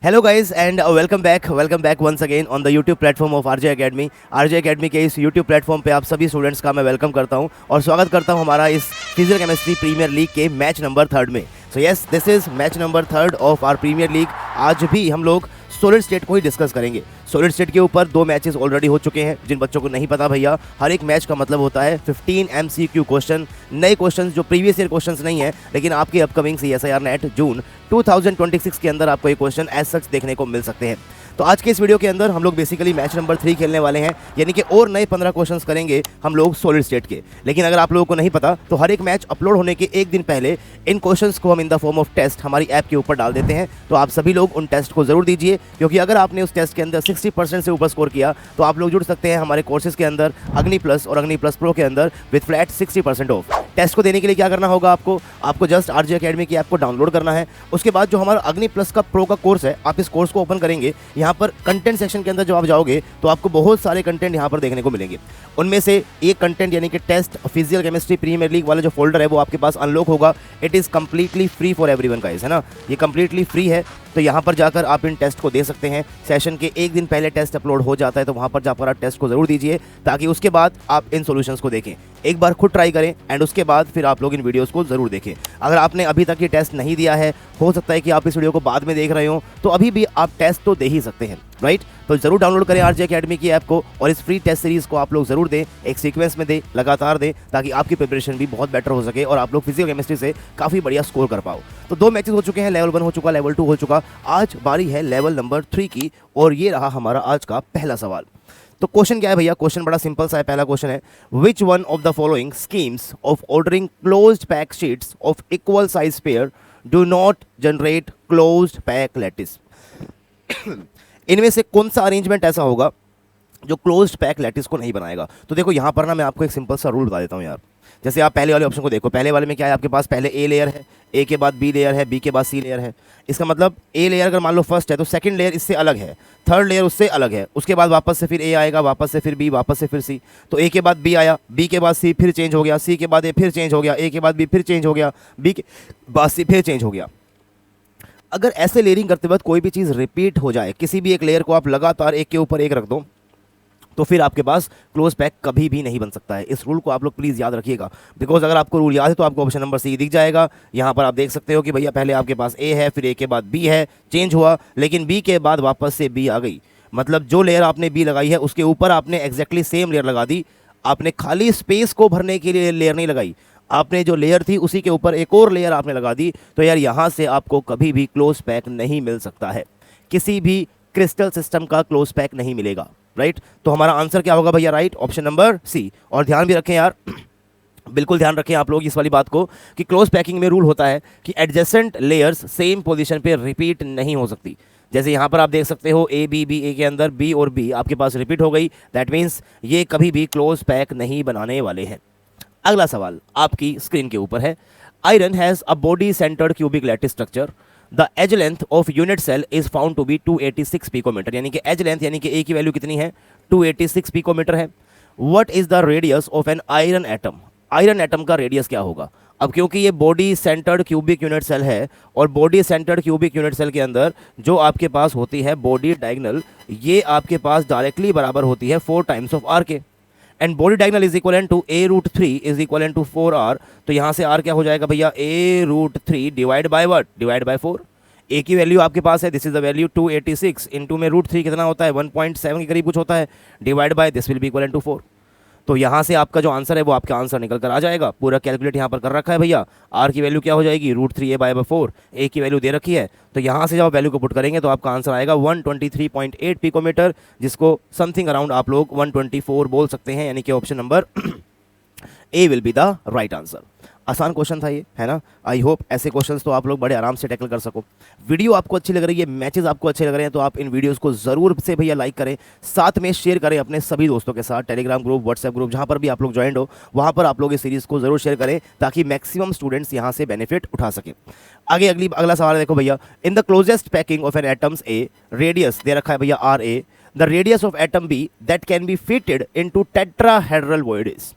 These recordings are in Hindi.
Hello guys and welcome back once again on the YouTube platform of RJ academy. RJ academy के इस यूट्यूब प्लेटफॉर्म पे आप सभी स्टूडेंट्स का मैं वेलकम करता हूं और स्वागत करता हूं हमारा इस फिजिकल केमिस्ट्री प्रीमियर लीग के मैच नंबर 3 में। So yes, this is match number 3 of our premier league. आज भी हम लोग सॉलिड स्टेट को ही डिस्कस करेंगे। सॉलिड स्टेट के ऊपर 2 मैचेस ऑलरेडी हो चुके हैं। जिन बच्चों को नहीं पता भैया, हर एक मैच का मतलब होता है 15 MCQ क्वेश्चन, नए क्वेश्चन जो प्रीवियस ईयर क्वेश्चंस नहीं है लेकिन आपके अपकमिंग CSIR नेट जून 2026 के अंदर आपको ये क्वेश्चन एज सच देखने को मिल सकते हैं। तो आज के इस वीडियो के अंदर हम लोग बेसिकली मैच नंबर 3 खेलने वाले हैं, यानी कि और नए 15 क्वेश्चंस करेंगे हम लोग सॉलिड स्टेट के। लेकिन अगर आप लोगों को नहीं पता तो हर एक मैच अपलोड होने के एक दिन पहले इन क्वेश्चंस को हम in the form of test हमारी ऐप के ऊपर डाल देते हैं। तो आप सभी लोग उन टेस्ट को जरूर दीजिए, क्योंकि अगर आपने उस टेस्ट के अंदर 60% से ऊपर स्कोर किया तो आप लोग जुड़ सकते हैं हमारे कोर्सेज के अंदर अग्नि प्लस और अग्नि प्लस प्रो के अंदर विद फ्लैट 60% ऑफ। टेस्ट को देने के लिए क्या करना होगा आपको जस्ट आरजे एकेडमी की ऐप को डाउनलोड करना है। उसके बाद जो हमारा अग्नि प्लस का प्रो का कोर्स है, आप इस कोर्स को ओपन करेंगे। यहाँ पर कंटेंट सेक्शन के अंदर जब आप जाओगे तो आपको बहुत सारे कंटेंट यहाँ पर देखने को मिलेंगे। उनमें से एक कंटेंट यानी कि test physical chemistry premier league वाला जो फोल्डर है वो आपके पास अनलॉक होगा। It is completely free for everyone guys, है ना, ये कम्प्लीटली फ्री है। तो यहाँ पर जाकर आप इन टेस्ट को दे सकते हैं। सेशन के एक दिन पहले टेस्ट अपलोड हो जाता है, तो वहाँ पर जाकर आप टेस्ट को ज़रूर दीजिए ताकि उसके बाद आप इन सॉल्यूशंस को देखें, एक बार खुद ट्राई करें एंड उसके बाद फिर आप लोग इन वीडियोस को ज़रूर देखें। अगर आपने अभी तक ये टेस्ट नहीं दिया है, हो सकता है कि आप इस वीडियो को बाद में देख रहे हो, तो अभी भी आप टेस्ट तो दे ही सकते हैं, राइट। तो ज़रूर डाउनलोड करें आरजे एकेडमी की ऐप को और इस फ्री टेस्ट सीरीज़ को आप लोग ज़रूर दें, एक सीक्वेंस में दें, लगातार दें, ताकि आपकी प्रिपरेशन भी बहुत बेटर हो सके और आप लोग फिजिकल केमिस्ट्री से काफ़ी बढ़िया स्कोर कर पाओ। तो 2 मैचेस हो चुके हैं, लेवल 1 हो चुका, लेवल 2 हो चुका। आज बारी है लेवल नंबर 3 की और ये रहा हमारा आज का पहला सवाल। तो क्वेश्चन क्या है भैया? क्वेश्चन बड़ा सिंपल सा है। पहला क्वेश्चन है, which one of the following schemes of ordering closed pack sheets of equal size pair do not generate closed pack lattice? इनमें से कौन सा अरेंजमेंट ऐसा होगा जो क्लोज्ड पैक लैटिस को नहीं बनाएगा? तो देखो यहाँ पर ना मैं आपको एक सिंपल सा रूल बता देता हूँ यार। जैसे आप पहले वाले ऑप्शन को देखो, पहले वाले में क्या है, आपके पास पहले ए लेयर है, ए के बाद बी लेयर है, बी के बाद सी लेयर है। इसका मतलब ए लेयर अगर मान लो फर्स्ट है तो सेकंड लेयर इससे अलग है, थर्ड लेयर उससे अलग है, उसके बाद वापस से फिर ए आएगा, वापस से फिर बी, वापस से फिर सी। तो ए के बाद बी आया, बी के बाद सी फिर चेंज हो गया, सी के बाद ए फिर चेंज हो गया, ए के बाद बी फिर चेंज हो गया, बी के बाद सी फिर चेंज हो गया। अगर ऐसे लेयरिंग करते वक्त कोई भी चीज़ रिपीट हो जाए, किसी भी एक लेयर को आप लगातार एक के ऊपर एक रख दो, तो फिर आपके पास क्लोज पैक कभी भी नहीं बन सकता है। इस रूल को आप लोग प्लीज़ याद रखिएगा, बिकॉज अगर आपको रूल याद है तो आपको ऑप्शन नंबर सी दिख जाएगा। यहाँ पर आप देख सकते हो कि भैया पहले आपके पास ए है, फिर ए के बाद बी है, चेंज हुआ, लेकिन बी के बाद वापस से बी आ गई। मतलब जो लेयर आपने बी लगाई है उसके ऊपर आपने एग्जैक्टली सेम लेयर लगा दी। आपने खाली स्पेस को भरने के लिए लेयर नहीं लगाई, आपने जो लेयर थी उसी के ऊपर एक और लेयर आपने लगा दी। तो यार यहाँ से आपको कभी भी क्लोज पैक नहीं मिल सकता है, किसी भी क्रिस्टल सिस्टम का क्लोज पैक नहीं मिलेगा, राइट। तो हमारा आंसर क्या होगा भैया? Right, option number C. और ध्यान भी रखें यार, बिल्कुल ध्यान रखें आप लोग इस वाली बात को कि क्लोज पैकिंग में रूल होता है कि एडजेसेंट लेयर्स सेम पोजीशन पे रिपीट नहीं हो सकती। जैसे यहाँ पर आप देख सकते हो ए बी बी, ए के अंदर बी और बी आपके पास रिपीट हो गई, दैट मीन्स ये कभी भी क्लोज पैक नहीं बनाने वाले हैं। अगला सवाल आपकी स्क्रीन के ऊपर है, iron has a body centred cubic lattice structure, the edge length of unit cell is found to be 286 picometre. यानी कि एज लेंथ यानी कि ए की वैल्यू कितनी है? 286 पिकोमीटर है। What is the radius of an iron atom? Iron atom का रेडियस क्या होगा? अब क्योंकि ये body centred cubic unit cell है और body centred cubic unit cell के अंदर जो आपके पास होती है बॉडी डायगोनल, ये आपके पास डायरेक्टली बराबर होती है 4 टाइम्स ऑफ आर के, and body diagonal is equal to a√3 is equal to 4r। तो यहाँ से r क्या हो जाएगा भैया? a√3 divide by what? Divide by 4। a की वैल्यू आपके पास है, this is the value 286, into में √3 कितना होता है? 1.7 के करीब कुछ होता है, divide by this will be equal to 4। तो यहाँ से आपका जो आंसर है वो आपका आंसर निकल कर आ जाएगा। पूरा कैलकुलेट यहाँ पर कर रखा है भैया। r की वैल्यू क्या हो जाएगी? √3a/4, a की वैल्यू दे रखी है, तो यहाँ से जब आप वैल्यू को पुट करेंगे तो आपका आंसर आएगा 123.8 पिकोमीटर, जिसको समथिंग अराउंड आप लोग 124 बोल सकते हैं, यानी कि option number A will be the right answer. आसान क्वेश्चन था ये, है ना। आई होप ऐसे क्वेश्चंस तो आप लोग बड़े आराम से टैकल कर सको। वीडियो आपको अच्छी लग रही है, मैचेस आपको अच्छे लग रहे हैं, तो आप इन वीडियोस को ज़रूर से भैया लाइक करें, साथ में शेयर करें अपने सभी दोस्तों के साथ। टेलीग्राम ग्रुप, व्हाट्सएप ग्रुप, जहाँ पर भी आप लोग ज्वाइंड हो वहाँ पर आप लोग इस सीरीज़ को ज़रूर शेयर करें ताकि मैक्सिमम स्टूडेंट्स यहाँ से बेनिफिट उठा सकें। आगे अगला सवाल देखो भैया, in the closest packing of an atoms A, radius दे रखा है भैया RA, the radius of atom B that can be fitted into tetrahedral voids,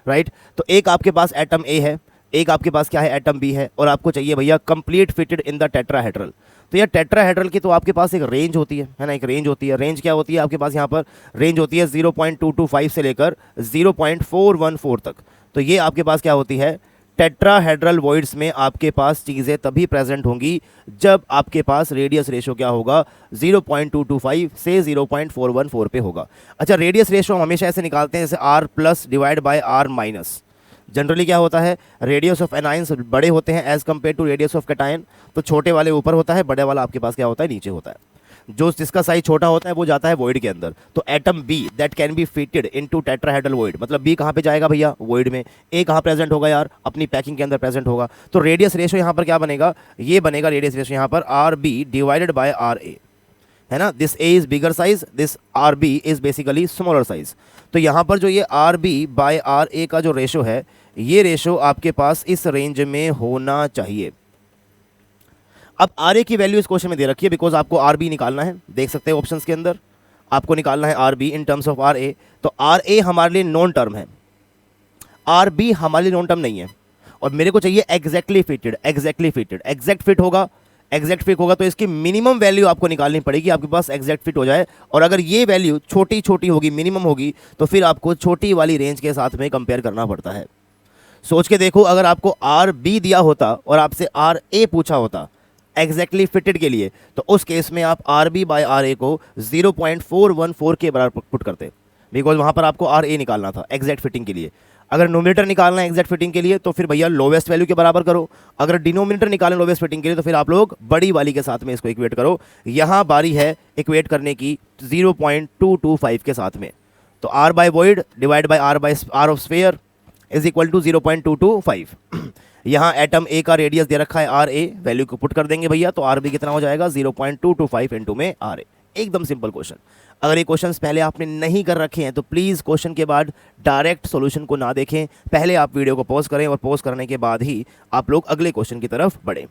right. तो एक आपके पास एटम A है, एक आपके पास क्या है? एटम B है, और आपको चाहिए भैया complete fitted in the tetrahedral. तो यार टेट्राहेड्रल की तो आपके पास एक रेंज होती है ना, एक रेंज होती है। रेंज क्या होती है आपके पास, यहाँ पर रेंज होती है 0.225 से लेकर 0.414 तक। तो ये आपके पास क्या होती है, टेट्राहेड्रल वॉइड्स में आपके पास चीज़ें तभी प्रेजेंट होंगी जब आपके पास रेडियस रेशो क्या होगा, 0.225 से 0.414 पे होगा। अच्छा, रेडियस रेशो हम हमेशा ऐसे निकालते हैं जैसे R plus divide by R minus. Generally क्या होता है, रेडियस ऑफ एनाइंस बड़े होते हैं as compare to radius of cation, तो छोटे वाले ऊपर होता है, बड़े वाला आपके पास क्या होता है, नीचे होता है। जो जिसका साइज छोटा होता है वो जाता है वॉइड के अंदर। तो atom B that can be fitted into tetrahedral void, मतलब बी कहाँ पे जाएगा भैया, वॉइड में। ए कहाँ प्रेजेंट होगा यार, अपनी पैकिंग के अंदर प्रेजेंट होगा। तो रेडियस रेशो यहाँ पर क्या बनेगा, ये बनेगा रेडियस रेशो यहाँ पर R B divided by R A, है ना। This A is bigger size, this R B is basically smaller size. तो यहाँ पर जो ये R B by R A का जो रेशो है, ये रेशो आपके पास इस रेंज में होना चाहिए। अब आर ए की वैल्यू इस क्वेश्चन में दे रखी है, बिकॉज आपको आर बी निकालना है। देख सकते हैं ऑप्शंस के अंदर आपको निकालना है R B in terms of R A. तो आर ए हमारे लिए नॉन टर्म है, आर बी हमारे लिए नॉन टर्म नहीं है, और मेरे को चाहिए exactly fitted. Exactly fitted, exact fit होगा, एग्जैक्ट फिट होगा तो इसकी मिनिमम वैल्यू आपको निकालनी पड़ेगी, आपके पास एग्जैक्ट फिट हो जाए। और अगर ये वैल्यू छोटी छोटी होगी, मिनिमम होगी, तो फिर आपको छोटी वाली रेंज के साथ में कंपेयर करना पड़ता है। सोच के देखो, अगर आपको आर बी दिया होता और आपसे आर ए पूछा होता एग्जैक्टली फिटेड के लिए, तो उस केस में आप R B by R A को 0.414 के बराबर पुट करते, बिकॉज वहाँ पर आपको आर ए निकालना था एग्जैक्ट फिटिंग के लिए। अगर नोमिनेटर निकालना है एग्जैक्ट फिटिंग के लिए तो फिर भैया लोवेस्ट वैल्यू के बराबर करो। अगर डिनोमिनेटर निकालें लोवेस्ट फिटिंग के लिए तो फिर आप लोग बड़ी वाली के साथ में इसको इक्वेट करो। यहाँ बारी है इक्वेट करने की 0.225 के साथ में। तो r by void divide by r of sphere is equal to 0.225। यहाँ एटम ए का रेडियस दे रखा है आर ए, वैल्यू को पुट कर देंगे भैया, तो आर बी कितना हो जाएगा 0.225 इंटू में आर ए। एकदम सिंपल क्वेश्चन। अगर ये क्वेश्चंस पहले आपने नहीं कर रखे हैं तो प्लीज़ क्वेश्चन के बाद डायरेक्ट सॉल्यूशन को ना देखें, पहले आप वीडियो को पॉज करें और पॉज करने के बाद ही आप लोग अगले क्वेश्चन की तरफ बढ़ें।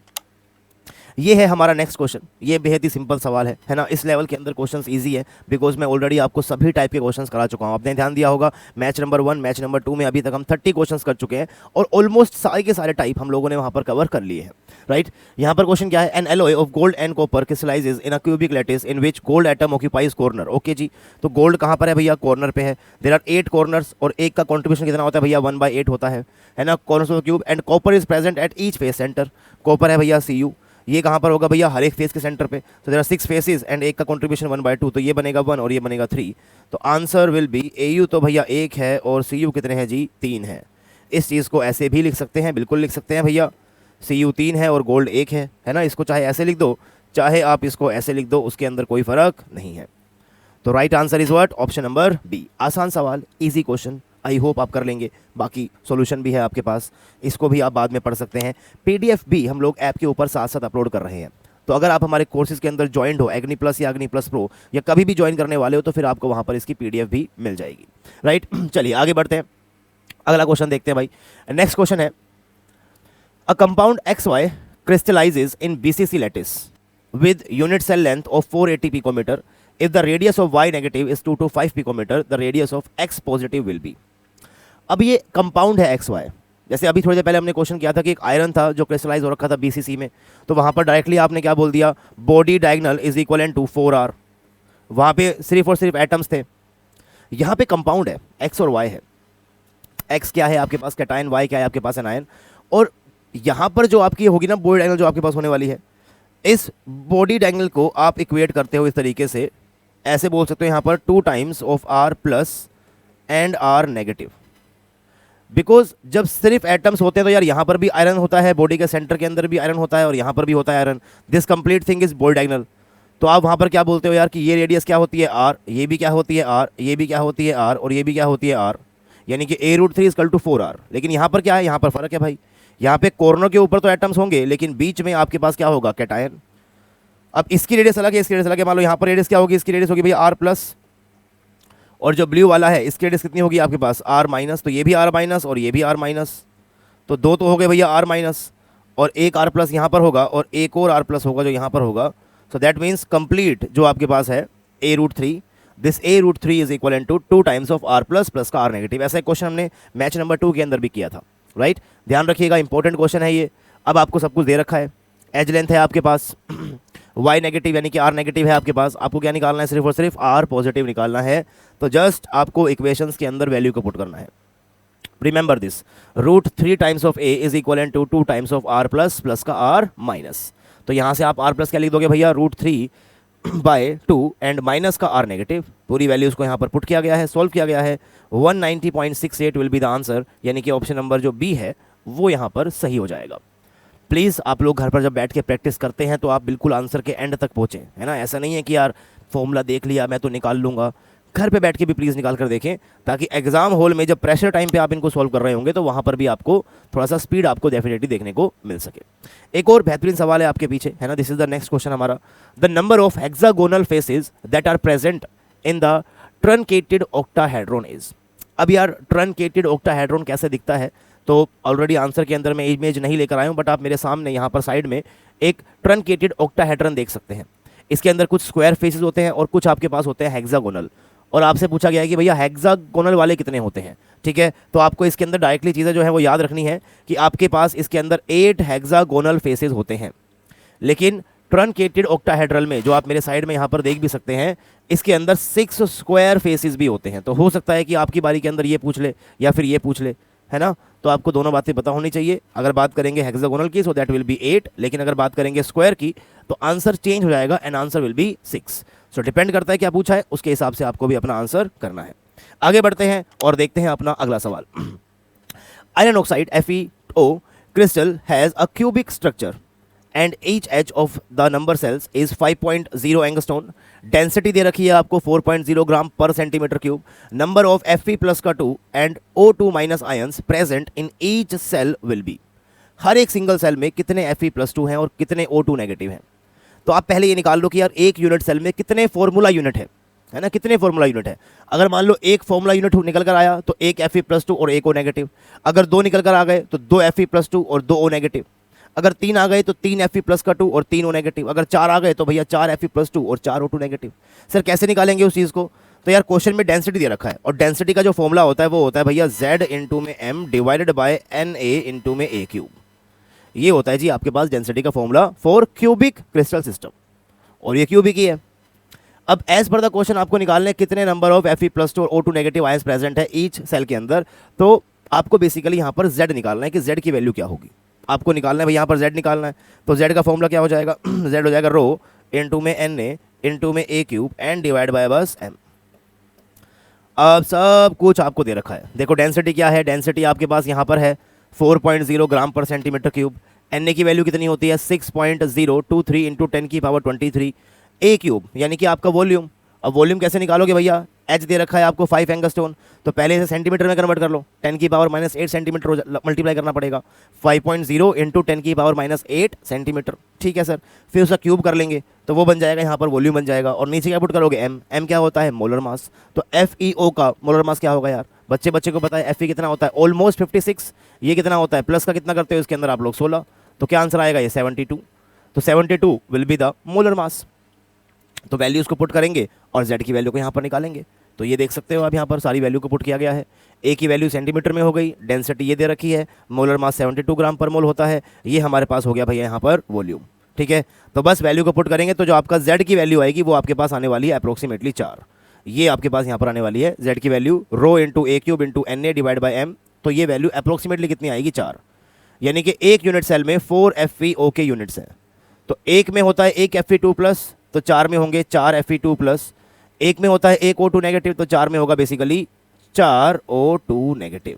ये है हमारा नेक्स्ट क्वेश्चन। ये बेहद ही सिंपल सवाल है ना। इस लेवल के अंदर क्वेश्चंस इजी है, बिकॉज मैं ऑलरेडी आपको सभी टाइप के क्वेश्चंस करा चुका हूँ। आपने ध्यान दिया होगा मैच नंबर 1, मैच नंबर 2 में अभी तक हम 30 क्वेश्चंस कर चुके हैं और ऑलमोस्ट सारे के सारे टाइप हम लोगों ने वहाँ पर कवर कर लिए हैं, राइट। यहाँ पर क्वेश्चन क्या है, an alloy of gold and copper crystallizes in a cubic lattice in which gold atom occupies corner. Okay जी, तो गोल्ड कहाँ पर है भैया, कॉर्नर पे है। देयर आर 8 कॉर्नर्स और एक का कॉन्ट्रीब्यूशन कितना होता है भैया, 1/8 होता है ना, corners of cube. And copper is present at each face centre. Copper है भैया सी यू, ये कहाँ पर होगा भैया, हर एक फेस के सेंटर पे। तो देयर आर 6 फेसेस एंड एक का कंट्रीब्यूशन 1/2, तो ये बनेगा 1 और ये बनेगा 3। तो answer will be A you तो भैया 1 है और सी यू कितने हैं जी, 3 है। इस चीज़ को ऐसे भी लिख सकते हैं, बिल्कुल लिख सकते हैं भैया, सी यू 3 है और गोल्ड 1 है ना। इसको चाहे ऐसे लिख दो, चाहे आप इसको ऐसे लिख दो, उसके अंदर कोई फ़र्क नहीं है। तो right answer is what, option number B. आसान सवाल, इजी क्वेश्चन, आई होप आप कर लेंगे। बाकी सॉल्यूशन भी है आपके पास, इसको भी आप बाद में पढ़ सकते हैं। पीडीएफ भी हम लोग ऐप के ऊपर साथ साथ अपलोड कर रहे हैं। तो अगर आप हमारे कोर्सेज के अंदर ज्वाइंट हो, एग्नी प्लस या अग्नि प्लस प्रो या कभी भी ज्वाइन करने वाले हो, तो फिर आपको वहाँ पर इसकी पीडीएफ भी मिल जाएगी, राइट। चलिए आगे बढ़ते हैं, अगला क्वेश्चन देखते हैं भाई। नेक्स्ट क्वेश्चन है, a compound XY crystallizes in BCC lattice with unit cell length of 480 picometer. If the radius of Y negative is 2 to 5 picometer, the radius of X positive will be. अब ये कंपाउंड है XY। जैसे अभी थोड़ी देर पहले हमने क्वेश्चन किया था कि एक आयरन था जो क्रिस्टलाइज हो रखा था BCC में, तो वहाँ पर डायरेक्टली आपने क्या बोल दिया, body diagonal is equal to 4R। वहाँ पे सिर्फ और सिर्फ एटम्स थे। यहाँ पे कंपाउंड है, X और Y है। X क्या है आपके पास कैटायन, Y क्या है आपके पास एनायन। और यहाँ पर जो आपकी होगी ना बॉडी डायगनल जो आपके पास होने वाली है, इस बॉडी डायगनल को आप इक्वेट करते हो इस तरीके से, ऐसे बोल सकते हो यहाँ पर 2 times of R plus and R negative. Because जब सिर्फ एटम्स होते हैं तो यार यहाँ पर भी आयरन होता है, बॉडी के सेंटर के अंदर भी आयरन होता है और यहाँ पर भी होता है iron. This complete thing is body diagonal. तो आप वहाँ पर क्या बोलते हो यार कि ये रेडियस क्या होती है R, ये भी क्या होती है R, ये भी क्या होती है R और ये भी क्या होती है R, यानी कि A√3 = 4R। लेकिन यहाँ पर क्या है, यहाँ पर फर्क है भाई। यहाँ पे कॉर्नर के ऊपर तो एटम्स होंगे लेकिन बीच में आपके पास क्या होगा, कैटायन। अब इसकी रेडियस अलग है, इसकी रेडियस अलग है। मान लो यहाँ पर रेडियस क्या होगी, इसकी रेडियस होगी भैया R प्लस, और जो ब्लू वाला है इसकी रेडियस कितनी होगी आपके पास R माइनस। तो ये भी R माइनस और ये भी R माइनस, तो 2 तो हो गए भैया R माइनस, और एक R प्लस यहाँ पर होगा और एक और R प्लस होगा जो यहाँ पर होगा। सो दैट मीन्स कंप्लीट जो आपके पास है A√3, this A√3 is equal to 2 times of R plus plus का R नेगेटिव। ऐसा एक क्वेश्चन हमने मैच नंबर 2 के अंदर भी किया था, राइट। ध्यान रखिएगा, इंपॉर्टेंट क्वेश्चन है ये। अब आपको सब कुछ दे रखा है, एज लेंथ है आपके पास y नेगेटिव यानी कि r नेगेटिव है आपके पास, आपको क्या निकालना है, सिर्फ और सिर्फ r पॉजिटिव निकालना है। तो जस्ट आपको इक्वेशंस के अंदर वैल्यू को पुट करना है। Remember this, √3 times of a is equal to 2 times of r plus, plus का r माइनस। तो यहाँ से आप r प्लस क्या लिख दोगे भैया, √3 बाय 2 एंड माइनस का r नेगेटिव। पूरी वैल्यूज को यहाँ पर पुट किया गया है, सॉल्व किया गया है। 190.68 विल बी द आंसर, यानी कि ऑप्शन नंबर जो बी है वो यहाँ पर सही हो जाएगा। प्लीज़ आप लोग घर पर जब बैठ के प्रैक्टिस करते हैं तो आप बिल्कुल आंसर के एंड तक पहुँचें, है ना। ऐसा नहीं है कि यार फॉर्मूला देख लिया मैं तो निकाल लूँगा, घर पे बैठ के भी प्लीज़ निकाल कर देखें, ताकि एग्जाम हॉल में जब प्रेशर टाइम पे आप इनको सॉल्व कर रहे होंगे तो वहाँ पर भी आपको थोड़ा सा स्पीड आपको डेफिनेटली देखने को मिल सके। एक और बेहतरीन सवाल है आपके पीछे, है ना। This is the next question हमारा। The number of hexagonal faces that are present in the truncated octahedron is. अब यार ट्रंकेटेड ऑक्टाहेड्रॉन कैसे दिखता है, तो ऑलरेडी आंसर के अंदर मैं इमेज नहीं लेकर आया हूँ, बट आप मेरे सामने यहाँ पर साइड में एक ट्रंकेटेड ऑक्टाहेड्रॉन देख सकते हैं। इसके अंदर कुछ स्क्वायर फेसेस होते हैं और कुछ आपके पास होते हैं हेक्सागोनल। और आपसे पूछा गया है कि भैया हेक्सागोनल वाले कितने होते हैं, ठीक है। तो आपको इसके अंदर डायरेक्टली चीज़ें जो है वो याद रखनी है कि आपके पास इसके अंदर 8 हेक्सागोनल फेसेस होते हैं। लेकिन ट्रंकेटेड ऑक्टाहेड्रल में, जो आप मेरे साइड में यहाँ पर देख भी सकते हैं, इसके अंदर 6 स्क्वायर फेसेस भी होते हैं। तो हो सकता है कि आपकी बारी के अंदर ये पूछ ले या फिर ये पूछ ले, है ना। तो आपको दोनों बातें पता होनी चाहिए। अगर बात करेंगे हेक्सागोनल की, सो दैट विल बी 8, लेकिन अगर बात करेंगे स्क्वायर की तो आंसर चेंज हो जाएगा and answer will be 6। So depend करता है क्या पूछा है, उसके हिसाब से आपको भी अपना आंसर करना है। आगे बढ़ते हैं और देखते हैं अपना अगला सवाल। Iron oxide FeO crystal has a cubic structure and each edge of the number cells is 5.0 angstrom. Density दे रखी है आपको 4.0 gram per centimetre cube. Number of Fe plus का 2 and O2 minus ions present in each cell will be. हर एक सिंगल सेल में कितने Fe प्लस 2 हैं और कितने O2 नेगेटिव हैं। तो आप पहले ये निकाल लो कि यार एक यूनिट सेल में कितने फॉर्मूला यूनिट है ना, कितने फॉर्मूला यूनिट है। अगर मान लो एक फॉर्मूला यूनिट निकल कर आया तो एक Fe प्लस 2 और एक O नेगेटिव। अगर 2 निकल कर आ गए तो 2 Fe प्लस 2 और 2 O नेगेटिव। अगर 3 आ गए तो 3 Fe प्लस का 2 और 3 O नेगेटिव। अगर 4 आ गए तो भैया 4 Fe प्लस 2 और 4 O2 नेगेटिव। सर कैसे निकालेंगे उस चीज़ को, तो यार क्वेश्चन में डेंसिटी दे रखा है और डेंसिटी का जो फॉर्मूला होता है वो होता है भैया Z इंटू में M divided by Na into में A क्यूब। ये होता है जी आपके पास डेंसिटी का formula for cubic crystal system, और ये क्यूबिक ही है। अब एज पर द क्वेश्चन आपको निकालने कितने नंबर ऑफ Fe प्लस 2 और O2 नेगेटिव आयंस प्रेजेंट है ईच सेल के अंदर। तो आपको बेसिकली यहाँ पर Z निकालना है कि Z की वैल्यू क्या होगी। आपको निकालना है भाई, यहाँ पर Z निकालना है। तो Z का फॉर्मूला क्या हो जाएगा, Z हो जाएगा रो इंटू में Na इंटू में A cube and divide by बस M। अब सब कुछ आपको दे रखा है। देखो डेंसिटी क्या है, डेंसिटी आपके पास यहाँ पर है 4.0 gram per centimetre cube. Na की वैल्यू कितनी होती है 6.023 इंटू 10 की पावर 23। A क्यूब यानी कि आपका वॉल्यूम। अब वॉल्यूम कैसे निकालोगे भैया, H दे रखा है आपको 5 एंगस्ट्रॉन, तो पहले इसे सेंटीमीटर में कन्वर्ट कर लो। 10 की पावर -8 सेंटीमीटर मल्टीप्लाई करना पड़ेगा। 5.0 इंटू 10 की पावर -8 सेंटीमीटर, ठीक है सर। फिर उसका क्यूब कर लेंगे तो वो बन जाएगा यहाँ पर वॉल्यूम बन जाएगा, और नीचे क्या पुट करोगे M। M क्या होता है, मोलर मास। तो FeO का मोलर मास क्या होगा यार, बच्चे को पता है Fe कितना होता है, ऑलमोस्ट 56। ये कितना होता है, प्लस का कितना करते हो इसके अंदर आप लोग 16। तो क्या आंसर आएगा ये 72। तो 72 will be the molar mass. तो वैल्यूज़ को पुट करेंगे और Z की वैल्यू को यहाँ पर निकालेंगे। तो ये देख सकते हो आप यहाँ पर सारी वैल्यू को पुट किया गया है। A की वैल्यू सेंटीमीटर में हो गई, डेंसिटी ये दे रखी है, मोलर मास 72 ग्राम पर मोल होता है। ये हमारे पास हो गया भैया यहाँ पर वॉल्यूम, ठीक है। तो बस वैल्यू को पुट करेंगे तो जो आपका Z की वैल्यू आएगी वो आपके पास आने वाली है अप्रोक्सीमेटली 4। ये आपके पास यहाँ पर आने वाली है Z की value rho into A cube into Na divide by M। तो ये वैल्यू अप्रोक्सीमेटली कितनी आएगी 4, यानी कि एक यूनिट सेल में 4 FeO के यूनिट्स हैं। तो एक में होता है एक Fe2 प्लस, तो 4 में होंगे 4 Fe2 प्लस। एक में होता है एक O2 नेगेटिव, तो 4 में होगा basically 4 O2 negative.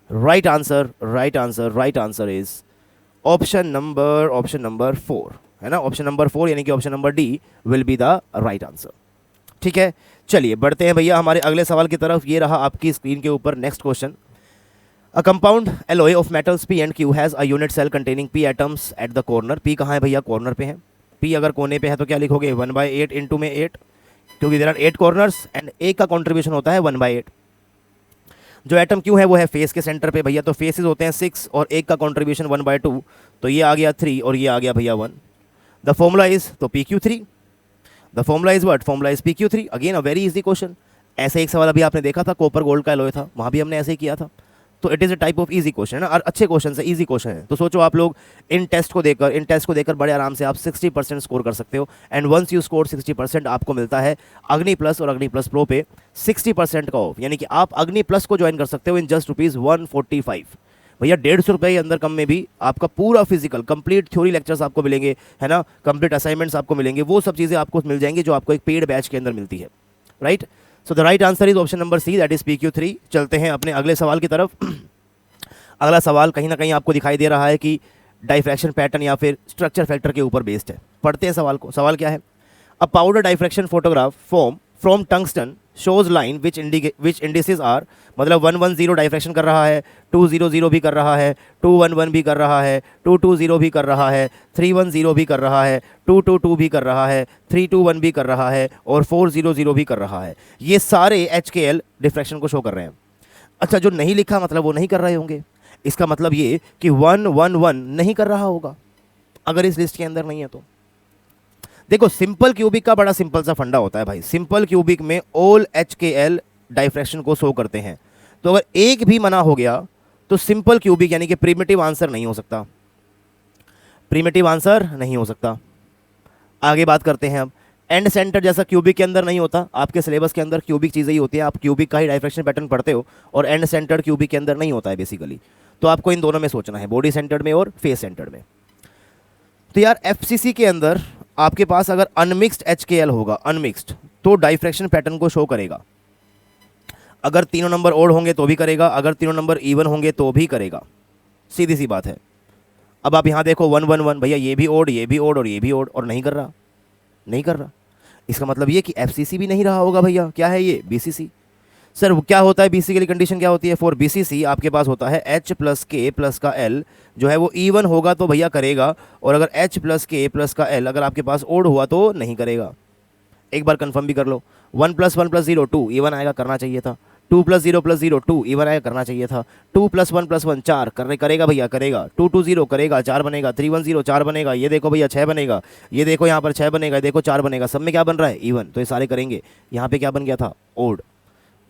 Right answer is option number 4, है ना। ऑप्शन नंबर 4 यानी कि option number D will be the right answer, ठीक है। चलिए बढ़ते हैं भैया हमारे अगले सवाल की तरफ। ये रहा आपकी स्क्रीन के ऊपर next question. A compound alloy of metals P and Q has a unit cell containing P atoms at the corner। P कहाँ है भैया, कॉर्नर पे है। P अगर कोने पे है तो क्या लिखोगे 1/8 इंटू में 8, क्योंकि देयर आर 8 कॉर्नर्स एंड एक का कॉन्ट्रीब्यूशन होता है 1/8। जो एटम Q है वो है फेस के सेंटर पे भैया, तो फेसेस होते हैं 6 और एक का कॉन्ट्रीब्यूशन 1/2, तो ये आ गया 3 और ये आ गया भैया 1। द फॉर्मूला इज, तो PQ3। The formula is what, formula is PQ3। Again a very easy question. ऐसे एक सवाल अभी आपने देखा था, कॉपर गोल्ड का एलॉय था, वहाँ भी हमने ऐसे ही किया था। तो it is a type of easy question है ना, और अच्छे क्वेश्चन है, इजी क्वेश्चन है। तो सोचो आप लोग इन टेस्ट को देकर बड़े आराम से आप 60% स्कोर कर सकते हो। एंड वंस यू स्कोर 60% आपको मिलता है अग्नि प्लस और अग्नि प्लस प्रो पे 60% का ऑफ, यानी कि आप अग्नि प्लस को ज्वाइन कर सकते हो इन जस्ट ₹145। भैया 150 रुपये के अंदर कम में भी आपका पूरा फिजिकल कंप्लीट थ्योरी लेक्चर्स आपको मिलेंगे, है ना, कंप्लीट असाइनमेंट्स आपको मिलेंगे, वो सब चीज़ें आपको मिल जाएंगी जो आपको एक पेड बैच के अंदर मिलती है, right. So the right answer is option number C, that is PQ3। चलते हैं अपने अगले सवाल की तरफ। अगला सवाल कहीं ना कहीं आपको दिखाई दे रहा है कि डाइफ्रैक्शन पैटर्न या फिर स्ट्रक्चर फैक्टर के ऊपर बेस्ड है। पढ़ते हैं सवाल को। सवाल क्या है? A powder diffraction photograph form from tungsten shows line which indices are, मतलब 110 डाइफ्रैक्शन कर रहा है, 200 भी कर रहा है, 211 भी कर रहा है, 220 भी कर रहा है, 310 भी कर रहा है, 222 भी कर रहा है, 321 भी कर रहा है और 400 भी कर रहा है। ये सारे HKL डिफ्रैक्शन को शो कर रहे हैं। अच्छा, जो नहीं लिखा मतलब वो नहीं कर रहे होंगे, इसका मतलब ये कि 111 नहीं कर रहा होगा अगर इस लिस्ट के अंदर नहीं है तो। देखो सिंपल क्यूबिक का बड़ा सिंपल सा फंडा होता है भाई, सिंपल क्यूबिक में ऑल HKL डाइफ्रैक्शन को शो करते हैं, तो अगर एक भी मना हो गया तो सिंपल क्यूबिक यानी कि प्रिमिटिव आंसर नहीं हो सकता, प्रिमिटिव आंसर नहीं हो सकता। आगे बात करते हैं अब। एंड सेंटर जैसा क्यूबिक के अंदर नहीं होता, आपके सिलेबस के अंदर क्यूबिक चीज़ें ही होती है, आप क्यूबिक का ही डाइफ्रैक्शन पैटर्न पढ़ते हो, और एंड सेंटर क्यूबिक के अंदर नहीं होता है बेसिकली। तो आपको इन दोनों में सोचना है, बॉडी सेंटर्ड में और फेस सेंटर्ड में। तो यार FCC के अंदर आपके पास अगर अनमिक्स्ड HKL होगा, अनमिक्स्ड, तो डाइफ्रैक्शन पैटर्न को शो करेगा। अगर तीनों नंबर ओड होंगे तो भी करेगा, अगर तीनों नंबर इवन होंगे तो भी करेगा, सीधी सी बात है। अब आप यहाँ देखो 111, भैया ये भी ओड, ये भी ओड और ये भी ओड, और नहीं कर रहा, नहीं कर रहा। इसका मतलब ये कि FCC भी नहीं रहा होगा भैया। क्या है ये? BCC। सर क्या होता है बेसिकली, कंडीशन क्या होती है फॉर BCC? आपके पास होता है H प्लस K प्लस का L जो है वो इवन होगा तो भैया करेगा, और अगर H प्लस K प्लस का L अगर आपके पास ओड हुआ तो नहीं करेगा। एक बार कंफर्म भी कर लो। 1 + 1 + 0 2 इवन आएगा, करना चाहिए था। 2 + 0 + 0 2 इवन आएगा, करना चाहिए था। 2 + 1 + 1 4 करेगा भैया, करेगा। 220 करेगा, 4 बनेगा। 310 4 बनेगा, ये देखो भैया 6 बनेगा, ये देखो यहाँ पर 6 बनेगा, देखो 4 बनेगा, सब में क्या बन रहा है? इवन। तो ये सारे करेंगे। यहाँ पे क्या बन गया था? ओड।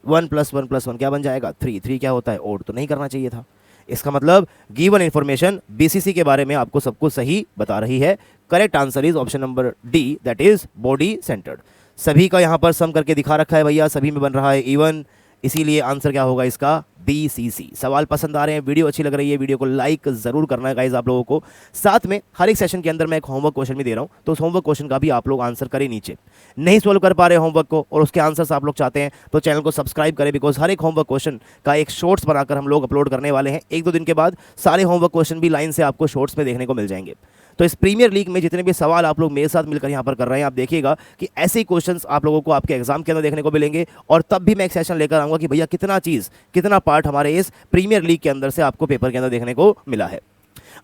1 + 1 + 1 क्या बन जाएगा? 3। 3 क्या होता है? ओड। तो नहीं करना चाहिए था। इसका मतलब गिवन इन्फॉर्मेशन BCC के बारे में आपको सब कुछ सही बता रही है। Correct answer is option number D, that is body centred. सभी का यहाँ पर सम करके दिखा रखा है भैया, सभी में बन रहा है इवन, इसीलिए आंसर क्या होगा इसका? BCC। सवाल पसंद आ रहे हैं, वीडियो अच्छी लग रही है, वीडियो को लाइक जरूर करना है गाइज आप लोगों को। साथ में हर एक सेशन के अंदर मैं एक होमवर्क क्वेश्चन भी दे रहा हूँ, तो उस होमवर्क क्वेश्चन का भी आप लोग आंसर करें नीचे। नहीं सोल्व कर पा रहे होमवर्क को और उसके आंसर्स आप लोग चाहते हैं तो चैनल को सब्सक्राइब करें, बिकॉज हर एक होमवर्क क्वेश्चन का एक शॉर्ट्स बनाकर हम लोग अपलोड करने वाले हैं। 1-2 दिन के बाद सारे होमवर्क क्वेश्चन भी लाइन से आपको शॉर्ट्स में देखने को मिल जाएंगे। तो इस प्रीमियर लीग में जितने भी सवाल आप लोग मेरे साथ मिलकर यहाँ पर कर रहे हैं, आप देखिएगा कि ऐसे ही क्वेश्चंस आप लोगों को आपके एग्जाम के अंदर देखने को मिलेंगे, और तब भी मैं एक सेशन लेकर आऊँगा कि भैया कितना चीज़, कितना पार्ट हमारे इस प्रीमियर लीग के अंदर से आपको पेपर के अंदर देखने को मिला है।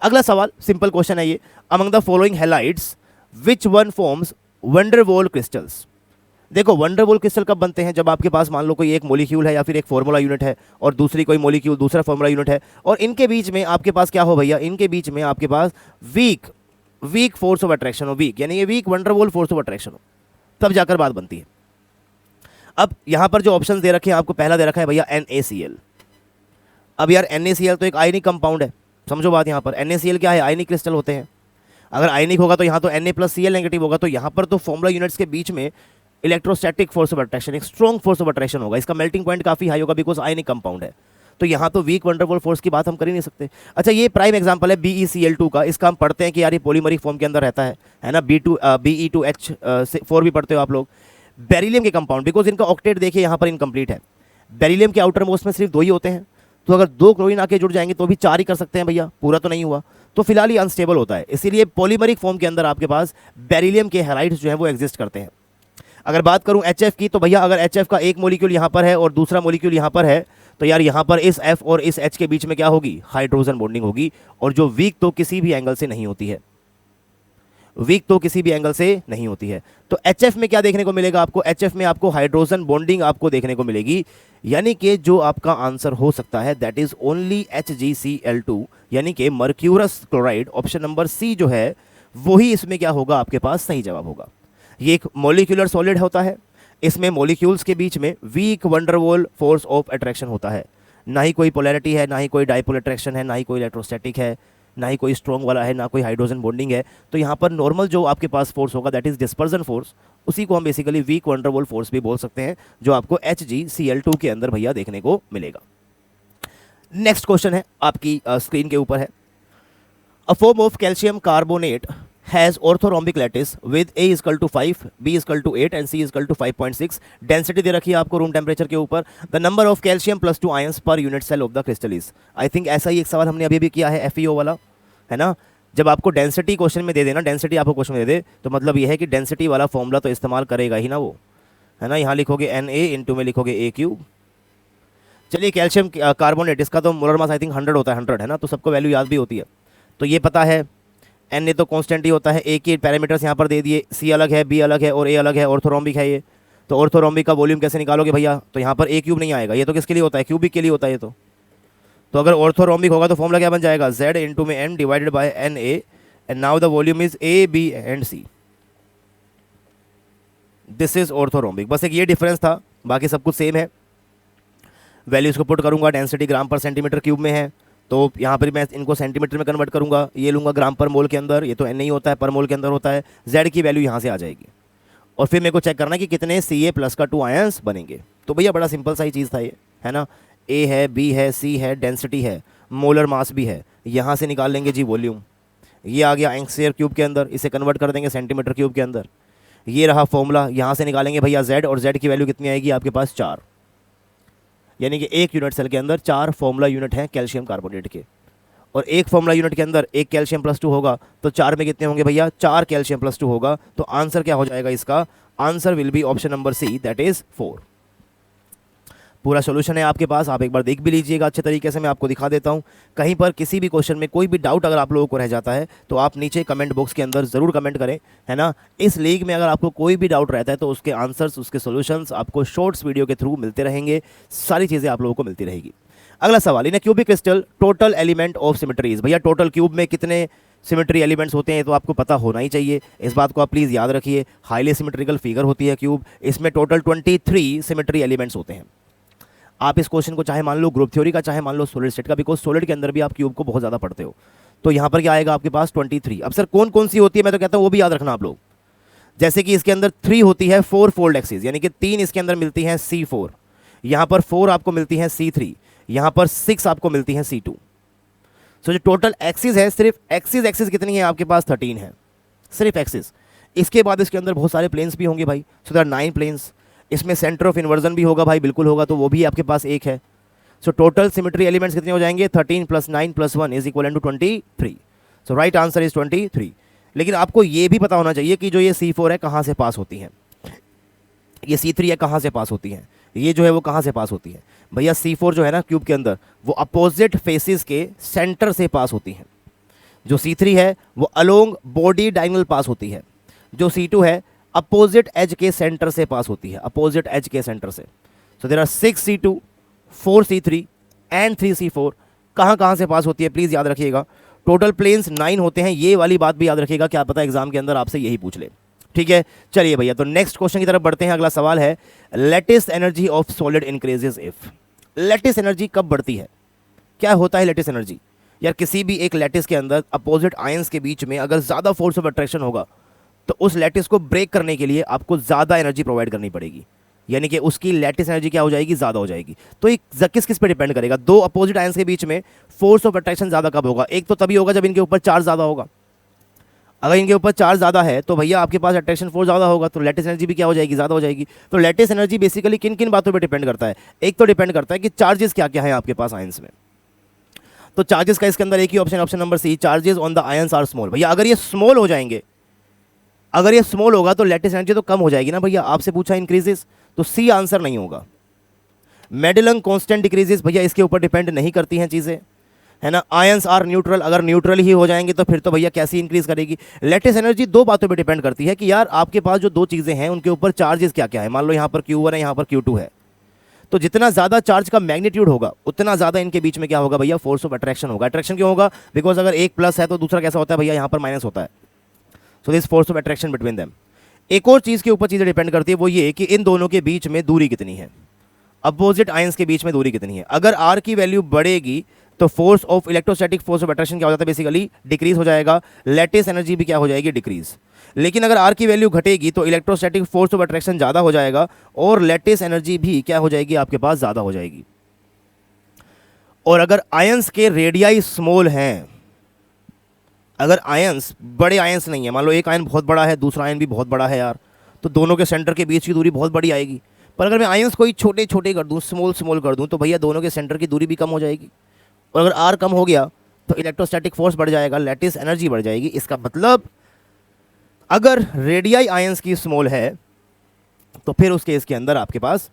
अगला सवाल सिंपल क्वेश्चन है ये। Among the following halides which one forms van der Waals crystals. देखो वंडरवॉल क्रिस्टल कब बनते हैं? जब आपके पास मान लो कोई एक मॉलिक्यूल है या फिर एक फॉर्मूला यूनिट है, और दूसरी कोई मॉलिक्यूल दूसरा फॉर्मूला यूनिट है, और इनके बीच में आपके पास क्या हो भैया? इनके बीच में आपके पास वीक फोर्स ऑफ अट्रैक्शन हो, वीक यानी ये weak van der Waals force of attraction हो, तब जाकर बात बनती है। अब यहां पर जो ऑप्शंस दे रखे हैं आपको, पहला दे रखा है भैया NaCl। अब यार NaCl तो एक आयनिक कंपाउंड है, समझो बात। यहां पर NaCl क्या है? आयनिक क्रिस्टल होते हैं। अगर आयनिक होगा तो यहां तो Na + Cl नेगेटिव होगा, तो यहां पर तो फॉर्मूला यूनिट्स के बीच में इलेक्ट्रोस्टैटिक फोर्स ऑफ अट्रैक्शन, एक स्ट्रॉन्ग फोर्स ऑफ अट्रैक्शन होगा। इसका मेल्टिंग पॉइंट काफी हाई होगा, बिकॉज आयनिक कंपाउंड है। तो यहाँ तो वीक वंडरवॉल फोर्स की बात हम कर ही नहीं सकते। अच्छा, ये प्राइम एग्जांपल है BeCl2 का। इसका हम पढ़ते हैं कि यार ये पॉलीमरिक फॉर्म के अंदर रहता है ना। Be2H4 भी पढ़ते हो आप लोग। बेरिलियम के कंपाउंड, बिकॉज इनका ऑक्टेट देखिए यहाँ पर इनकम्प्लीट है। बेरिलियम के आउटर मोस्ट में सिर्फ 2 ही होते हैं, तो अगर 2 क्लोरीन आके जुड़ जाएंगे तो भी 4 ही कर सकते हैं भैया, पूरा तो नहीं हुआ। तो फिलहाल ये अनस्टेबल होता है, इसीलिए पॉलीमरिक फॉर्म के अंदर आपके पास बेरिलियम के हैलाइड्स जो है वो एग्जिस्ट करते हैं। अगर बात करूं HF की, तो भैया अगर HF का एक मॉलिक्यूल यहाँ पर है और दूसरा मॉलिक्यूल यहाँ पर है, तो यार यहाँ पर इस F और इस H के बीच में क्या होगी? हाइड्रोजन बॉन्डिंग होगी, और जो वीक तो किसी भी एंगल से नहीं होती है, वीक तो किसी भी एंगल से नहीं होती है। तो HF में क्या देखने को मिलेगा आपको? HF में आपको हाइड्रोजन बॉन्डिंग आपको देखने को मिलेगी, यानी कि जो आपका आंसर हो सकता है दैट इज ओनली HgCl2, यानी कि mercurous chloride. Option number C जो है वही इसमें क्या होगा? आपके पास सही जवाब होगा। ये एक मॉलिक्यूलर सॉलिड होता है, इसमें मॉलिक्यूल्स के बीच में weak van der Waals force of attraction होता है। ना ही कोई पोलैरिटी है, ना ही कोई डाइपोल अट्रैक्शन है, ना ही कोई इलेक्ट्रोस्टैटिक है, ना ही कोई स्ट्रॉन्ग वाला है, ना कोई हाइड्रोजन बॉन्डिंग है। तो यहाँ पर नॉर्मल जो आपके पास फोर्स होगा, दैट इज डिस्पर्जन फोर्स, उसी को हम बेसिकली वीक वंडरवॉल फोर्स भी बोल सकते हैं, जो आपको HgCl2 के अंदर भैया देखने को मिलेगा। नेक्स्ट क्वेश्चन है आपकी स्क्रीन के ऊपर है, a form of calcium carbonate has orthorhombic lattice with A = 5, B = 8 and C = 5.6। Density दे रखी है आपको रूम टेम्परेचर के ऊपर। The number of calcium +2 ions per unit cell of the crystal is. I think ऐसा ही एक सवाल हमने अभी भी किया है, FeO वाला, है ना। जब आपको डेंसिटी क्वेश्चन में दे देना, डेंसिटी आपको क्वेश्चन में दे दे, तो मतलब ये है कि डेंसिटी वाला फॉर्मूला तो इस्तेमाल करेगा ही ना वो, है ना। यहाँ लिखोगे Na, इंटू में लिखोगे A3। चलिए कैल्शियम कार्बोनेट, इसका तो मोलर मास आई थिंक 100 होता है, 100 है ना, तो सबको वैल्यू याद भी होती है, तो ये पता है। Na तो कांस्टेंट ही होता है। A के पैरामीटर्स यहाँ पर दे दिए, C अलग है, B अलग है और A अलग है, ऑर्थोरोम्बिक है ये। तो ऑर्थोरोम्बिक का वॉल्यूम कैसे निकालोगे भैया, तो यहाँ पर A³ नहीं आएगा, ये तो किसके लिए होता है, क्यूबिक के लिए होता है ये तो अगर ऑर्थोरोम्बिक होगा तो फॉर्मूला क्या बन जाएगा, Z इंटू में M divided by Na, and now the volume is A, B and C। This is orthorhombic, बस एक ये डिफरेंस था, बाकी सब कुछ सेम है। वैल्यूज को पुट करूंगा, डेंसिटी ग्राम पर सेंटीमीटर क्यूब में है, तो यहाँ पर मैं इनको सेंटीमीटर में कन्वर्ट करूंगा, ये लूंगा ग्राम पर मोल के अंदर, ये तो N नहीं होता है, पर मोल के अंदर होता है। Z की वैल्यू यहाँ से आ जाएगी, और फिर मेरे को चेक करना है कि कितने Ca+ का 2 आयंस बनेंगे। तो भैया बड़ा सिंपल सा ही चीज़ था ये, है ना। A है, B है, C है, डेंसिटी है, मोलर मास भी है, यहाँ से निकाल लेंगे जी वॉल्यूम। ये आ गया एंगस्फीयर क्यूब के अंदर, इसे कन्वर्ट कर देंगे सेंटीमीटर क्यूब के अंदर। ये रहा फॉर्मूला, यहाँ से निकालेंगे भैया Z, और Z की वैल्यू कितनी आएगी आपके पास 4, यानी कि एक यूनिट सेल के अंदर 4 फॉर्मूला यूनिट हैं कैल्शियम कार्बोनेट के, और एक फॉर्मूला यूनिट के अंदर एक कैल्शियम +2 होगा, तो 4 में कितने होंगे भैया, 4 कैल्शियम +2 होगा। तो आंसर क्या हो जाएगा इसका, answer will be option number C, that is 4। पूरा सोल्यूशन है आपके पास, आप एक बार देख भी लीजिएगा अच्छे तरीके से, मैं आपको दिखा देता हूँ। कहीं पर किसी भी क्वेश्चन में कोई भी डाउट अगर आप लोगों को रह जाता है तो आप नीचे कमेंट बॉक्स के अंदर ज़रूर कमेंट करें, है ना। इस लीग में अगर आपको कोई भी डाउट रहता है तो उसके आंसर्स, उसके सोल्यूशंस आपको शॉर्ट्स वीडियो के थ्रू मिलते रहेंगे, सारी चीज़ें आप लोगों को मिलती रहेगी। अगला सवाल, in cubic crystal total element of symmetries. भैया टोटल क्यूब में कितने सिमेट्री एलिमेंट्स होते हैं तो आपको पता होना ही चाहिए, इस बात को आप प्लीज़ याद रखिए। हाईली सिमेट्रिकल फिगर होती है क्यूब, इसमें टोटल 23 सिमेट्री एलिमेंट्स होते हैं। आप इस क्वेश्चन को चाहे मान लो ग्रुप थ्योरी का, चाहे मान लो सॉलिड स्टेट का, बिकॉज सॉलिड के अंदर भी आप क्यूब को बहुत ज़्यादा पढ़ते हो। तो यहाँ पर क्या आएगा आपके पास 23। अब सर कौन कौन सी होती है, मैं तो कहता हूँ वो भी याद रखना आप लोग। जैसे कि इसके अंदर 3 होती है 4 फोल्ड एक्सिस, यानी कि 3 इसके अंदर मिलती हैं C4, यहाँ पर 4 आपको मिलती हैं C3, यहाँ पर 6 आपको मिलती हैं C2। सो जो टोटल एक्सिस है, सिर्फ एक्सिस कितनी है आपके पास, 13 है, सिर्फ एक्सिस। इसके बाद इसके अंदर बहुत सारे प्लेन्स भी होंगे भाई, सो देयर आर 9 प्लेन्स। इसमें सेंटर ऑफ इन्वर्जन भी होगा भाई, बिल्कुल होगा, तो वो भी आपके पास 1 है। सो टोटल सिमेट्री एलिमेंट्स कितने हो जाएंगे, 13 + 9 + 1 is equal to 23। So right answer is 23। लेकिन आपको ये भी पता होना चाहिए कि जो ये C4 है कहाँ से पास होती हैं, ये C3 है कहाँ से पास होती हैं, ये जो है वो कहाँ से पास होती है। भैया C4 जो है ना क्यूब के अंदर, वो अपोजिट फेसिस के सेंटर से पास होती हैं। जो C3 है वो अलोंग बॉडी डायगोनल पास होती है। जो C2 है अपोजिट एज के सेंटर से पास होती है, अपोजिट एज के सेंटर से। So there are 6 C2, 4 C3 and 3 C4। कहाँ कहाँ से पास होती है प्लीज़ याद रखिएगा। टोटल प्लेन्स 9 होते हैं, ये वाली बात भी याद रखिएगा, क्या पता एग्जाम के अंदर आपसे यही पूछ ले। ठीक है, चलिए भैया तो नेक्स्ट क्वेश्चन की तरफ बढ़ते हैं। अगला सवाल है, lattice energy of solid increases if. Lattice energy कब बढ़ती है, क्या होता है लेटिस एनर्जी। यार किसी भी एक लेटिस के अंदर अपोजिट आयंस के बीच में अगर ज़्यादा फोर्स ऑफ अट्रैक्शन होगा तो उस लेटिस को ब्रेक करने के लिए आपको ज़्यादा एनर्जी प्रोवाइड करनी पड़ेगी, यानी कि उसकी लेटिस एनर्जी क्या हो जाएगी, ज़्यादा हो जाएगी। तो एक किस किस पे डिपेंड करेगा, दो अपोजिट आयंस के बीच में फोर्स ऑफ अट्रैक्शन ज़्यादा कब होगा। एक तो तभी होगा जब इनके ऊपर चार्ज ज़्यादा होगा। अगर इनके ऊपर चार्ज ज़्यादा है तो भैया आपके पास अट्रैक्शन फोर्स ज़्यादा होगा, तो लेटिस एनर्जी भी क्या हो जाएगी, ज़्यादा हो जाएगी। तो लेटिस एनर्जी बेसिकली किन किन बातों पर डिपेंड करता है, एक तो डिपेंड करता है कि चार्जेस क्या क्या है आपके पास आयंस में। तो चार्जेस का इसके अंदर एक ही option, option number C, charges on the ions are small. भैया अगर ये स्मॉल हो जाएंगे, अगर ये स्मॉल होगा तो लेटिस एनर्जी तो कम हो जाएगी ना भैया। आपसे पूछा इंक्रीजेस, तो सी आंसर नहीं होगा। मेडलंग कांस्टेंट डिक्रीजेस, भैया इसके ऊपर डिपेंड नहीं करती हैं चीज़ें, है ना। आयंस आर न्यूट्रल, अगर न्यूट्रल ही हो जाएंगे तो फिर तो भैया कैसी इंक्रीज करेगी। लेटिस एनर्जी दो बातों पे डिपेंड करती है कि यार आपके पास जो दो चीज़ें हैं उनके ऊपर चार्जेस क्या क्या है। मान लो यहाँ पर Q1 है, यहाँ पर Q2 है, तो जितना ज़्यादा चार्ज का मैग्नीट्यूड होगा उतना ज़्यादा इनके बीच में क्या होगा भैया, फोर्स ऑफ अट्रैक्शन होगा। अट्रैक्शन क्यों होगा, बिकॉज अगर एक प्लस है तो दूसरा कैसा होता है भैया, यहाँ पर माइनस होता है। So this force of attraction between them. एक और चीज़ के ऊपर चीज़ें डिपेंड करती है, वो ये कि इन दोनों के बीच में दूरी कितनी है। अपोजिट आयंस के बीच में दूरी कितनी है। अगर आर की वैल्यू बढ़ेगी तो force of electrostatic force of attraction क्या हो जाता है, बेसिकली डिक्रीज हो जाएगा, लैटिस एनर्जी भी क्या हो जाएगी, डिक्रीज। लेकिन अगर आर की वैल्यू घटेगी तो इलेक्ट्रोस्टैटिक फोर्स ऑफ अट्रैक्शन ज़्यादा हो जाएगा और लैटिस एनर्जी भी क्या हो जाएगी, आपके पास ज़्यादा हो जाएगी। और अगर आयंस के रेडियाई स्मॉल हैं, अगर आयंस बड़े आयंस नहीं है, मान लो एक आयन बहुत बड़ा है, दूसरा आयन भी बहुत बड़ा है यार, तो दोनों के सेंटर के बीच की दूरी बहुत बड़ी आएगी। पर अगर मैं आयंस कोई छोटे छोटे कर दूं, स्मॉल स्मॉल कर दूं, तो भैया दोनों के सेंटर की दूरी भी कम हो जाएगी। और अगर आर कम हो गया तो इलेक्ट्रोस्टैटिक फोर्स बढ़ जाएगा, लैटिस एनर्जी बढ़ जाएगी। इसका मतलब अगर रेडियाई आयंस की स्मॉल है तो फिर उस केस के अंदर आपके पास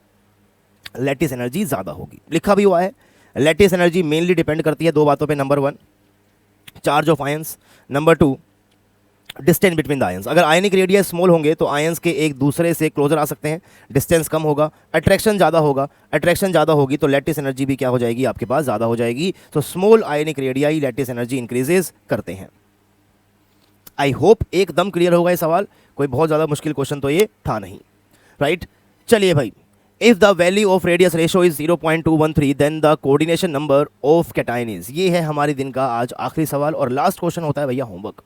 लैटिस एनर्जी ज़्यादा होगी। लिखा भी हुआ है, लैटिस एनर्जी मेनली डिपेंड करती है दो बातों पे, number 1 charge of ions, number 2 distance between the ions. अगर आयनिक रेडियस स्मॉल होंगे तो आयंस के एक दूसरे से क्लोजर आ सकते हैं, डिस्टेंस कम होगा, अट्रैक्शन ज़्यादा होगा, अट्रैक्शन ज़्यादा होगी तो लैटिस एनर्जी भी क्या हो जाएगी, आपके पास ज़्यादा हो जाएगी। तो small ionic radii lattice energy increases करते हैं। आई होप एकदम क्लियर होगा ये सवाल, कोई बहुत ज़्यादा मुश्किल क्वेश्चन तो ये था नहीं, राइट। चलिए भाई, if the value of radius ratio is 0.213 then the coordination number of cation is. ये है हमारे दिन का आज आखिरी सवाल और लास्ट क्वेश्चन होता है भैया होमवर्क।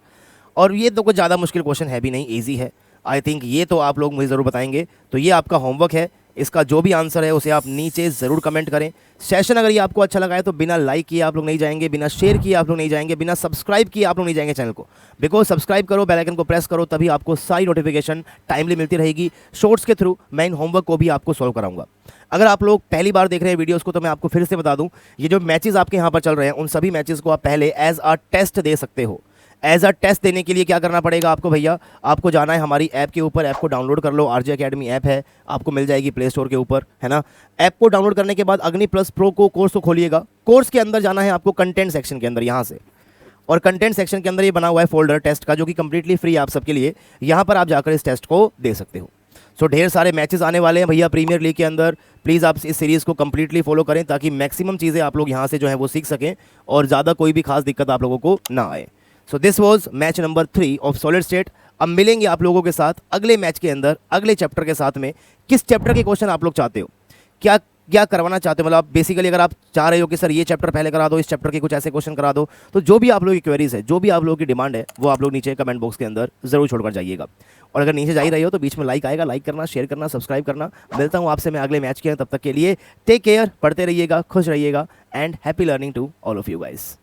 और ये तो कुछ ज़्यादा मुश्किल क्वेश्चन है भी नहीं, ईजी है आई थिंक, ये तो आप लोग मुझे ज़रूर बताएंगे। तो ये आपका होमवर्क है, इसका जो भी आंसर है उसे आप नीचे ज़रूर कमेंट करें। सेशन अगर ये आपको अच्छा लगा है तो बिना लाइक किए आप लोग नहीं जाएंगे, बिना शेयर किए आप लोग नहीं जाएंगे, बिना सब्सक्राइब किए आप लोग नहीं जाएंगे चैनल को। बिकॉज सब्सक्राइब करो, बेल आइकन को प्रेस करो, तभी आपको सारी नोटिफिकेशन टाइमली मिलती रहेगी। शॉर्ट्स के थ्रू मैं इन होमवर्क को भी आपको सॉल्व कराऊंगा। अगर आप लोग पहली बार देख रहे हैं वीडियोस को तो मैं आपको फिर से बता दूं, ये जो मैचेस आपके यहाँ पर चल रहे हैं उन सभी मैचेस को आप पहले एज अ टेस्ट दे सकते हो। एज अ टेस्ट देने के लिए क्या करना पड़ेगा आपको भैया, आपको जाना है हमारी ऐप के ऊपर, ऐप को डाउनलोड कर लो, आरजे अकेडमी ऐप है, आपको मिल जाएगी प्ले स्टोर के ऊपर, है ना। ऐप को डाउनलोड करने के बाद अग्नि प्लस प्रो को कोर्स को खोलिएगा, कोर्स के अंदर जाना है आपको कंटेंट सेक्शन के अंदर यहाँ से, और कंटेंट सेक्शन के अंदर ये बना हुआ है फोल्डर टेस्ट का, जो कि कंप्लीटली फ्री है आप सबके लिए। यहाँ पर आप जाकर इस टेस्ट को दे सकते हो। सो ढेर सारे मैचेस आने वाले हैं भैया प्रीमियर लीग के अंदर, प्लीज़ आप इस सीरीज़ को कंप्लीटली फॉलो करें ताकि मैक्सिमम चीज़ें आप लोग यहाँ से जो है वो सीख सकें और ज़्यादा कोई भी खास दिक्कत आप लोगों को ना आए। So this was match number 3 of solid state. अब मिलेंगे आप लोगों के साथ अगले मैच के अंदर, अगले चैप्टर के साथ में। किस चैप्टर के क्वेश्चन आप लोग चाहते हो, क्या क्या करवाना चाहते हो, मतलब बेसिकली अगर आप चाह रहे हो कि सर ये चैप्टर पहले करा दो, इस चैप्टर के कुछ ऐसे क्वेश्चन करा दो, तो जो भी आप लोगों की क्वेरीज है, जो भी आप लोगों की डिमांड है, वो आप लोग नीचे कमेंट बॉक्स के अंदर जरूर छोड़कर जाइएगा। और अगर नीचे जा ही रही हो तो बीच में लाइक आएगा, लाइक करना, शेयर करना, सब्सक्राइब करना। मिलता हूँ आपसे मैं अगले मैच के, तब तक के लिए टेक केयर, पढ़ते रहिएगा, खुश रहिएगा and happy learning to all of you guys.